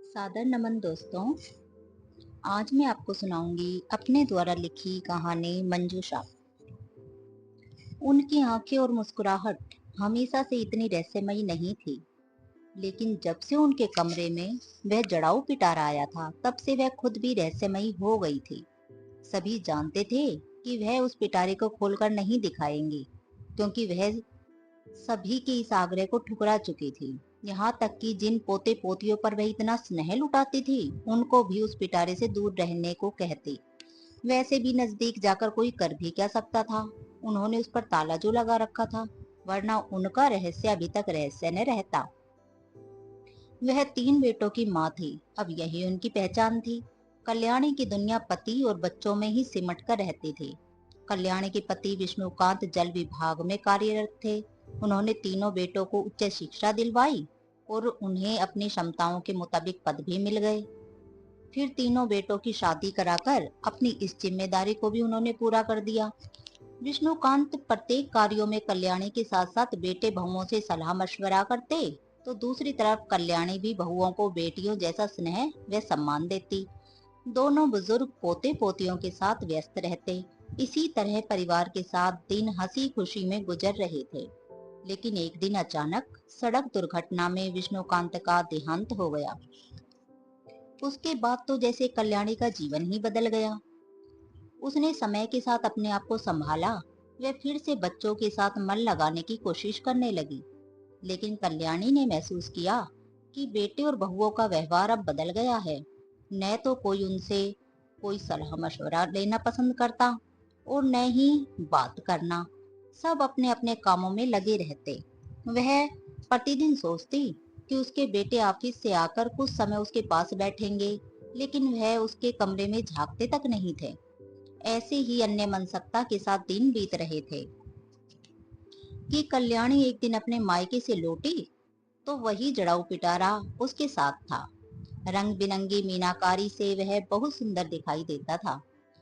सादर नमन दोस्तों। आज मैं आपको सुनाऊंगी अपने द्वारा लिखी कहानी मंजूषा। उनकी आंखें और मुस्कुराहट हमेशा से इतनी रहस्यमयी नहीं थी, लेकिन जब से उनके कमरे में वह जड़ाऊ पिटारा आया था तब से वह खुद भी रहस्यमयी हो गई थी। सभी जानते थे कि वह उस पिटारे को खोलकर नहीं दिखाएंगी, क्योंकि वह सभी के इस आग्रह को ठुकरा चुकी थी। यहाँ तक कि जिन पोते पोतियों पर वह इतना स्नेह लुटाती थी, उनको भी उस पिटारे से दूर रहने को कहती। वैसे भी नजदीक जाकर कोई कर भी क्या सकता था। उन्होंने उस पर ताला जो लगा रखा था, वरना उनका रहस्य अभी तक रहस्य न रहता। वह 3 बेटों की माँ थी, अब यही उनकी पहचान थी। कल्याणी की दुनिया पति और बच्चों में ही सिमट कर रहती थी। कल्याणी के पति विष्णुकांत जल विभाग में कार्यरत थे। उन्होंने तीनों बेटों को उच्च शिक्षा दिलवाई और उन्हें अपनी क्षमताओं के मुताबिक पद भी मिल गए। फिर तीनों बेटों की शादी कराकर अपनी इस जिम्मेदारी को भी उन्होंने पूरा कर दिया। विष्णुकांत प्रत्येक कार्यों में कल्याणी के साथ साथ बेटे बहुओं से सलाह मशवरा करते, तो दूसरी तरफ कल्याणी भी बहुओं को बेटियों जैसा स्नेह व सम्मान देती। दोनों बुजुर्ग पोते पोतियों के साथ व्यस्त रहते। इसी तरह परिवार के साथ दिन हंसी खुशी में गुजर रहे थे। लेकिन एक दिन अचानक सड़क दुर्घटना में विष्णुकांत का देहांत हो गया। उसके बाद तो जैसे कल्याणी का जीवन ही बदल गया। उसने समय के साथ अपने आप को संभाला। वह फिर से बच्चों के साथ मन लगाने की कोशिश करने लगी। लेकिन कल्याणी ने महसूस किया कि बेटे और बहुओं का व्यवहार अब बदल गया है। न तो कोई उनसे कोई सलाह मशवरा लेना पसंद करता और न ही बात करना। सब अपने अपने कामों में लगे रहते। वह प्रतिदिन सोचती कि उसके बेटे ऑफिस से आकर कुछ समय उसके पास बैठेंगे, लेकिन वह उसके कमरे में झांकते तक नहीं थे। ऐसे ही अन्य मनसकता के साथ दिन बीत रहे थे कि कल्याणी एक दिन अपने मायके से लौटी तो वही जड़ाऊ पिटारा उसके साथ था। रंग बिरंगी मीनाकारी से वह बहुत सुंदर दिखाई देता था।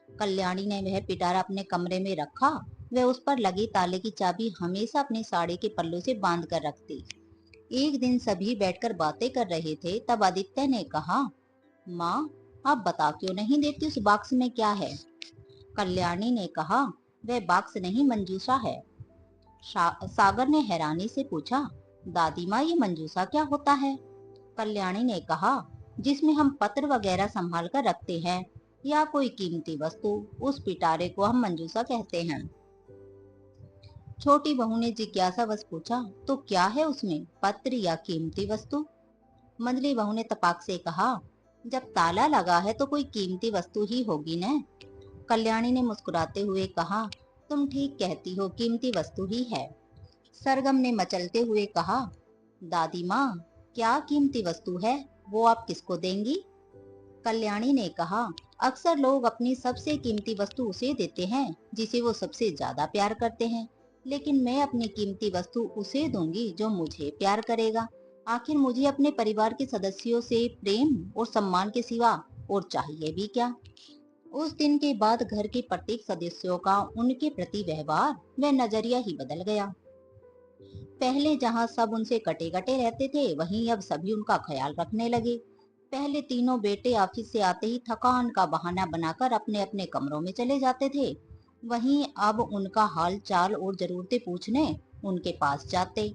कल्याणी ने वह पिटारा अपने कमरे में रखा। वह उस पर लगी ताले की चाबी हमेशा अपनी साड़ी के पल्लू से बांध कर रखती। एक दिन सभी बैठकर बातें कर रहे थे, तब आदित्य ने कहा, माँ, आप बता क्यों नहीं देती उस बॉक्स में क्या है? कल्याणी ने कहा, वह बॉक्स नहीं, मंजूषा है। सागर ने हैरानी से पूछा, दादी माँ, ये मंजूषा क्या होता है? कल्याणी ने कहा, जिसमें हम पत्र वगैरह संभाल कर रखते हैं या कोई कीमती वस्तु, उस पिटारे को हम मंजूषा कहते हैं। छोटी बहू ने जिज्ञासावश पूछा, तो क्या है उसमें, पत्र या कीमती वस्तु? मंझली बहू ने तपाक से कहा, जब ताला लगा है तो कोई कीमती वस्तु ही होगी न। कल्याणी ने मुस्कुराते हुए कहा, तुम ठीक कहती हो, कीमती वस्तु ही है। सरगम ने मचलते हुए कहा, दादी माँ, क्या कीमती वस्तु है? वो आप किसको देंगी? कल्याणी ने कहा, अक्सर लोग अपनी सबसे कीमती वस्तु उसे देते हैं जिसे वो सबसे ज्यादा प्यार करते हैं, लेकिन मैं अपनी कीमती वस्तु उसे दूंगी जो मुझे प्यार करेगा। आखिर मुझे अपने परिवार के सदस्यों से प्रेम और सम्मान के सिवा और चाहिए भी क्या? उस दिन के बाद घर के प्रत्येक सदस्यों का उनके प्रति व्यवहार व नजरिया ही बदल गया। पहले जहाँ सब उनसे कटे कटे रहते थे, वहीं अब सभी उनका ख्याल रखने लगे। पहले तीनों बेटे ऑफिस से आते ही थकान का बहाना बनाकर अपने अपने कमरों में चले जाते थे। वहीं अब उनका हाल चाल और जरूरतें पूछने उनके पास जाते।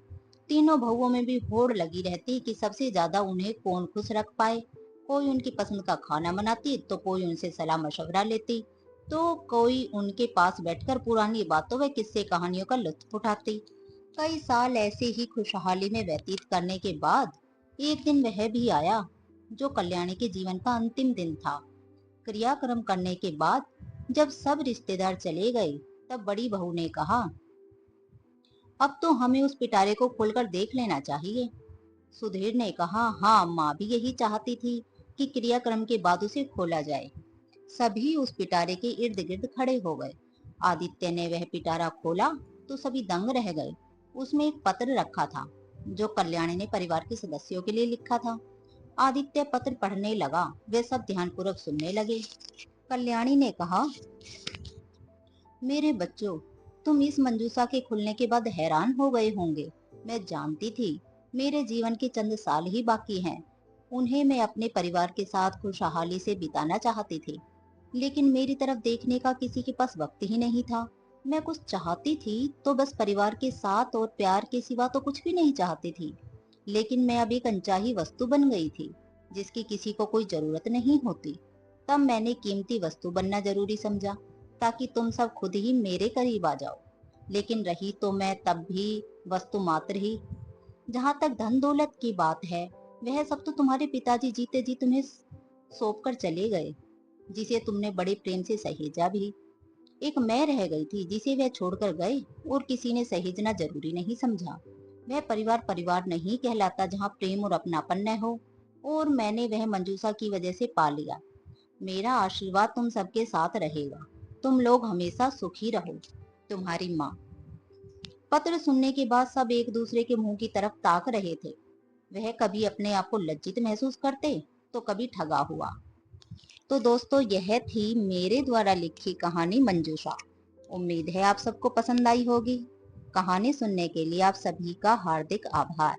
तीनों बहुओं में भी होड़ लगी रहती कि सबसे ज्यादा उन्हें कौन खुश रख पाए। कोई उनकी पसंद का खाना बनाती, तो कोई उनसे सलाह मशवरा लेती, तो कोई उनके पास बैठकर पुरानी बातों व किस्से कहानियों का लुत्फ उठाती। कई साल ऐसे ही खुशहाली में व्यतीत करने के बाद एक दिन वह भी आया जो कल्याणी के जीवन का अंतिम दिन था। क्रियाक्रम करने के बाद जब सब रिश्तेदार चले गए, तब बड़ी बहू ने कहा, अब तो हमें उस पिटारे को खोलकर देख लेना चाहिए। सुधीर ने कहा, हाँ, माँ भी यही चाहती थी कि क्रियाक्रम के बाद उसे खोला जाए। सभी उस पिटारे के इर्द गिर्द खड़े हो गए। आदित्य ने वह पिटारा खोला तो सभी दंग रह गए। उसमें एक पत्र रखा था जो कल्याणी ने परिवार के सदस्यों के लिए लिखा था। आदित्य पत्र पढ़ने लगा। वे सब ध्यानपूर्वक सुनने लगे। कल्याणी ने कहा, मेरे बच्चों, तुम इस मंजूषा के खुलने के बाद हैरान हो गए होंगे। मैं जानती थी मेरे जीवन के चंद साल ही बाकी हैं। उन्हें मैं अपने परिवार के साथ खुशहाली से बिताना चाहती थी, लेकिन मेरी तरफ देखने का किसी के पास वक्त ही नहीं था। मैं कुछ चाहती थी तो बस परिवार के साथ, और प्यार के सिवा तो कुछ भी नहीं चाहती थी। लेकिन मैं अब एक अनचाही वस्तु बन गई थी, जिसकी किसी को कोई जरूरत नहीं होती। तब मैंने कीमती वस्तु बनना जरूरी समझा, ताकि तुम सब खुद ही मेरे करीब आ जाओ। लेकिन रही तो मैं तब भी वस्तु मात्र ही। जहाँ तक धन दौलत की बात है, वह सब तो तुम्हारे पिताजी जीते जी तुम्हें सौंप कर चले गए, जिसे तुमने बड़े प्रेम से सहेजा भी। एक मैं रह गई थी जिसे वह छोड़कर गए, और किसी ने सहेजना जरूरी नहीं समझा। वह परिवार परिवार नहीं कहलाता जहाँ प्रेम और अपनापन न हो, और मैंने वह मंजूषा की वजह से पा लिया। मेरा आशीर्वाद तुम सबके साथ रहेगा। तुम लोग हमेशा सुखी रहो। तुम्हारी माँ। पत्र सुनने के बाद सब एक दूसरे के मुंह की तरफ ताक रहे थे। वह कभी अपने आप को लज्जित महसूस करते, तो कभी ठगा हुआ। तो दोस्तों, यह थी मेरे द्वारा लिखी कहानी मंजूषा। उम्मीद है आप सबको पसंद आई होगी। कहानी सुनने के लिए आप सभी का हार्दिक आभार।